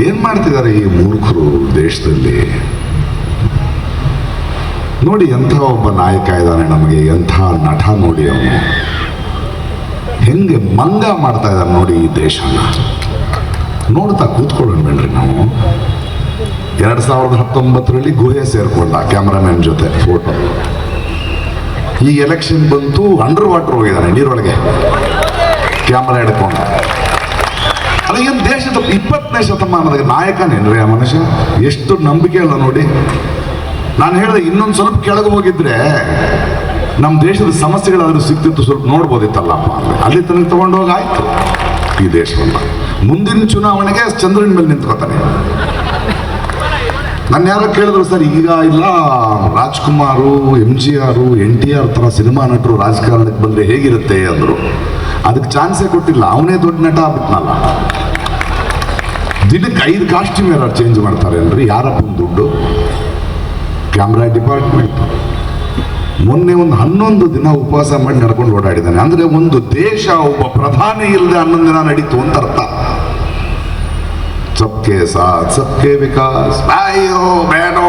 ಏನು ಮಾಡ್ತಿದ್ದಾರೆ ಈ ಮೂರ್ಖರು ದೇಶದಲ್ಲಿ? ನೋಡಿ, ಎಂಥ ಒಬ್ಬ ನಾಯಕ ಇದ್ದಾನೆ ನಮಗೆ, ಎಂಥ ನಟ ನೋಡಿ, ಅವನು ಹೆಂಗೆ ಮಂಗ ಮಾಡ್ತಾ ಇದ್ದಾನೆ ನೋಡಿ ಈ ದೇಶನ. ನೋಡ್ತಾ ಕೂತ್ಕೊಳ್ಳೋಣ ಬೇಡ್ರಿ ನಾವು. 2019ರಲ್ಲಿ ಗುಹೆ ಸೇರ್ಕೊಂಡ ಕ್ಯಾಮ್ರಾಮನ್ ಜೊತೆ ಫೋಟೋ. ಈ ಎಲೆಕ್ಷನ್ ಬಂತು, ಅಂಡರ್ ವಾಟರ್ ಹೋಗಿದ್ದಾನೆ, ನೀರೊಳಗೆ ಕ್ಯಾಮ್ರಾ ಹಿಡ್ಕೊಂಡ. ಅಲ್ಲ, ಏನು ದೇಶದ 20ನೇ ಶತಮಾನದ ನಾಯಕನೇನ್ರಿ ಆ ಮನುಷ್ಯ? ಎಷ್ಟು ನಂಬಿಕೆ ಅಲ್ಲ ನೋಡಿ. ನಾನು ಹೇಳಿದೆ, ಇನ್ನೊಂದು ಸ್ವಲ್ಪ ಕೆಳಗೆ ಹೋಗಿದ್ರೆ ನಮ್ಮ ದೇಶದ ಸಮಸ್ಯೆಗಳಾದರೂ ಸಿಗ್ತಿತ್ತು, ಸ್ವಲ್ಪ ನೋಡ್ಬೋದಿತ್ತಲ್ಲಪ್ಪ ಅಂದರೆ. ಅಲ್ಲಿ ತನಕ ತಗೊಂಡೋಗಿ ಆಯ್ತು ಈ ದೇಶವನ್ನು. ಮುಂದಿನ ಚುನಾವಣೆಗೆ ಚಂದ್ರನ ಮೇಲೆ ನಿಂತ್ಕೋತಾನೆ. ನಾನು ಯಾರೋ ಕೇಳಿದ್ರು, ಸರ್ ಈಗ ಇಲ್ಲ ರಾಜ್ಕುಮಾರು, MGR, NTR ಥರ ಸಿನಿಮಾ ನಟರು ರಾಜಕಾರಣಕ್ಕೆ ಬಂದರೆ ಹೇಗಿರುತ್ತೆ ಅಂದರು. ಅದಕ್ಕೆ ಚಾನ್ಸೇ ಕೊಟ್ಟಿಲ್ಲ, ಅವನೇ ದೊಡ್ಡ ನಟ ಆಗ್ಬಿಟ್ನಲ್ಲ. ದಿನಕ್ಕೆ 5 ಕಾಸ್ಟ್ಯೂಮ್ ಯಾರು ಚೇಂಜ್ ಮಾಡ್ತಾರೆ ಅನ್ರಿ? ಯಾರಪ್ಪ ದುಡ್ಡು? Camera department. ಮೊನ್ನೆ ಒಂದು 11 ದಿನ ಉಪವಾಸ ಮಾಡಿ ನಡ್ಕೊಂಡು ಓಡಾಡಿದ್ದಾನೆ. ಅಂದರೆ ಒಂದು ದೇಶ ಒಬ್ಬ ಪ್ರಧಾನಿ ಇಲ್ಲದೆ 11 ದಿನ ನಡೀತು ಅಂತ ಅರ್ಥ. ಸಬ್ಕೆ ಸಾಥ್ ಸಬ್ಕೆ ವಿಕಾಸ್, ಅಯ್ಯೋ ಬೇಡೋ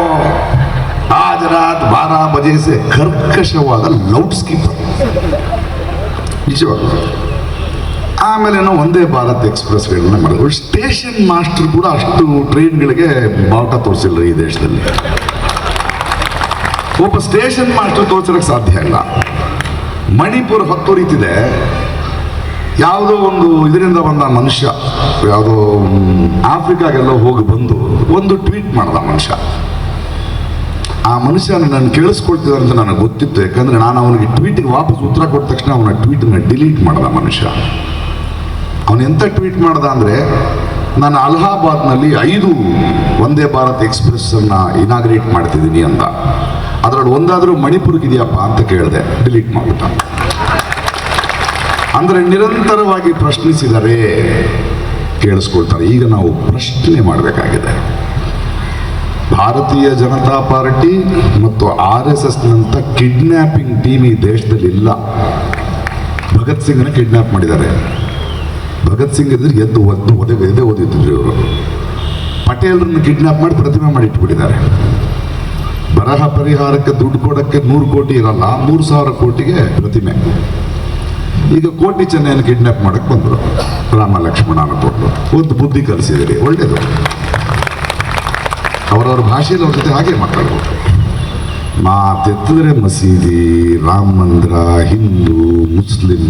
ಆಜ್ ರಾತ್ 12 ಬಜೆ ಸೆ ಕರ್ಕಶವಾದ ಲೌಡ್ ಸ್ಪೀಕರ್ ನಿಜವಾಗ. ಆಮೇಲೆ ನಾವು ವಂದೇ ಭಾರತ್ ಎಕ್ಸ್ಪ್ರೆಸ್ಗಳನ್ನ ಮಾಡಿದ್ರು. ಸ್ಟೇಷನ್ ಮಾಸ್ಟರ್ ಕೂಡ ಅಷ್ಟು ಟ್ರೈನ್ಗಳಿಗೆ ಬಾವುಟ ತೋರಿಸಿಲ್ಲ ಈ ದೇಶದಲ್ಲಿ. ಒಬ್ಬ ಸ್ಟೇಷನ್ ಮಾಸ್ಟರ್ ತೋರಿಸೋಕ್ಕೆ ಸಾಧ್ಯ ಇಲ್ಲ. ಮಣಿಪುರ ಹೊತ್ತೊರಿತಿದೆ. ಯಾವುದೋ ಒಂದು ಇದರಿಂದ ಬಂದ ಮನುಷ್ಯ, ಯಾವುದೋ ಆಫ್ರಿಕಾಗೆಲ್ಲ ಹೋಗಿ ಬಂದು ಒಂದು ಟ್ವೀಟ್ ಮಾಡ್ದ ಮನುಷ್ಯ. ಆ ಮನುಷ್ಯ ನಾನು ಕೇಳಿಸ್ಕೊಳ್ತಿದ್ದಾರೆ ಅಂತ ನನಗೆ ಗೊತ್ತಿತ್ತು. ಯಾಕಂದರೆ ನಾನು ಅವನಿಗೆ ಟ್ವೀಟಿಗೆ ವಾಪಸ್ ಉತ್ತರ ಕೊಟ್ಟ ತಕ್ಷಣ ಅವನ ಟ್ವೀಟನ್ನು ಡಿಲೀಟ್ ಮಾಡ್ದ ಮನುಷ್ಯ. ಅವನು ಎಂಥ ಟ್ವೀಟ್ ಮಾಡ್ದ ಅಂದರೆ, ನಾನು ಅಲಹಾಬಾದ್ನಲ್ಲಿ 5 ವಂದೇ ಭಾರತ್ ಎಕ್ಸ್ಪ್ರೆಸ್ಸನ್ನು ಇನಾಗ್ರೇಟ್ ಮಾಡ್ತಿದ್ದೀನಿ ಅಂತ. ಅದರಲ್ಲಿ ಒಂದಾದರೂ ಮಣಿಪುರಕ್ಕಿದೆಯಪ್ಪ ಅಂತ ಕೇಳಿದೆ, ಡಿಲೀಟ್ ಮಾಡಿಬಿಟ್ಟ. ಅಂದರೆ ನಿರಂತರವಾಗಿ ಪ್ರಶ್ನಿಸಿದರೆ ಕೇಳಿಸ್ಕೊಳ್ತಾರೆ. ಈಗ ನಾವು ಪ್ರಶ್ನೆ ಮಾಡಬೇಕಾಗಿದೆ. ಭಾರತೀಯ ಜನತಾ ಪಾರ್ಟಿ ಮತ್ತು RSSನಂಥ ಕಿಡ್ನ್ಯಾಪಿಂಗ್ ಟೀಮ್ ಈ ದೇಶದಲ್ಲಿ ಇಲ್ಲ. ಭಗತ್ ಸಿಂಗ್ನ ಕಿಡ್ನ್ಯಾಪ್ ಮಾಡಿದ್ದಾರೆ. ಭಗತ್ ಸಿಂಗ್ ಇದ್ರೆ ಎದ್ದು ಓದಿದ್ರು ಇವರು. ಪಟೇಲ್ರನ್ನು ಕಿಡ್ನ್ಯಾಪ್ ಮಾಡಿ ಪ್ರತಿಮೆ ಮಾಡಿ ಇಟ್ಬಿಟ್ಟಿದ್ದಾರೆ. ಬರಹ ಪರಿಹಾರಕ್ಕೆ ದುಡ್ಡು ಕೊಡೋಕ್ಕೆ 100 ಕೋಟಿ ಇರಲ್ಲ, 3000 ಕೋಟಿಗೆ ಪ್ರತಿಮೆ. ಈಗ ಕೋಟಿ ಚೆನ್ನೈಯನ್ನು ಕಿಡ್ನ್ಯಾಪ್ ಮಾಡಕ್ಕೆ ಬಂದರು. ರಾಮ ಲಕ್ಷ್ಮಣನ ಕೊಟ್ಟು ಒಂದು ಬುದ್ಧಿ ಕಲಿಸಿದಿರಿ, ಒಳ್ಳೇದು. ಅವರವ್ರ ಭಾಷೆಯಲ್ಲಿ ಅವ್ರ ಜೊತೆ ಹಾಗೆ ಮಾತಾಡ್ಬೋದು. ಮಾತೆತ್ತಿದ್ರೆ ಮಸೀದಿ, ರಾಮ ಮಂದಿರ, ಹಿಂದೂ, ಮುಸ್ಲಿಂ.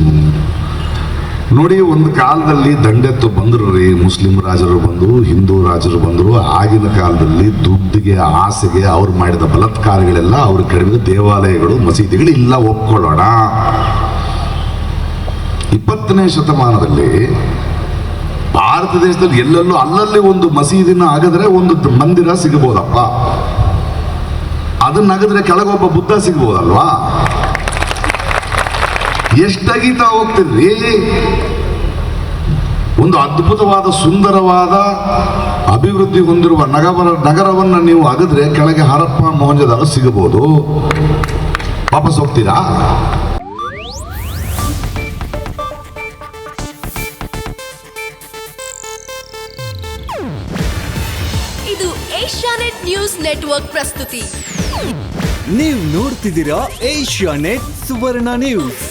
ನೋಡಿ, ಒಂದು ಕಾಲದಲ್ಲಿ ದಂಡೆತ್ತು ಬಂದರು ರೀ, ಮುಸ್ಲಿಂ ರಾಜರು ಬಂದರು, ಹಿಂದೂ ರಾಜರು ಬಂದರು. ಆಗಿನ ಕಾಲದಲ್ಲಿ ದುಡ್ಡಿಗೆ, ಆಸೆಗೆ ಅವ್ರು ಮಾಡಿದ ಬಲಾತ್ಕಾರಗಳೆಲ್ಲ ಅವ್ರ ಕಡಿಮೆ ದೇವಾಲಯಗಳು, ಮಸೀದಿಗಳು ಇಲ್ಲ, ಒಪ್ಕೊಳ್ಳೋಣ. 20ನೇ ಶತಮಾನದಲ್ಲಿ ಭಾರತ ದೇಶದಲ್ಲಿ ಎಲ್ಲೆಲ್ಲೂ ಅಲ್ಲಲ್ಲಿ ಒಂದು ಮಸೀದಿನ ಆಗಿದ್ರೆ ಒಂದು ಮಂದಿರ ಸಿಗಬಹುದಪ್ಪ. ಅದನ್ನಾಗಿದ್ರೆ ಕೆಳಗೊಬ್ಬ ಬುದ್ಧ ಸಿಗ್ಬೋದಲ್ವಾ? ಎಷ್ಟಾಗೀತಾ ಹೋಗ್ತಿರ್ರಿ. ಒಂದು ಅದ್ಭುತವಾದ, ಸುಂದರವಾದ, ಅಭಿವೃದ್ಧಿ ಹೊಂದಿರುವ ನಗರವನ್ನು ನೀವು ಅಗದ್ರೆ ಕೆಳಗೆ ಹರಪ್ಪ, ಮೊಹಂಜದಾರೋ ಸಿಗಬಹುದು. ವಾಪಸ್ ಹೋಗ್ತೀರಾ? ಇದು ಏಷ್ಯಾನೆಟ್ ನ್ಯೂಸ್ ನೆಟ್ವರ್ಕ್ ಪ್ರಸ್ತುತಿ. ನೀವು ನೋಡ್ತಿದ್ದೀರಾ ಏಷ್ಯಾನೆಟ್ ಸುವರ್ಣ ನ್ಯೂಸ್.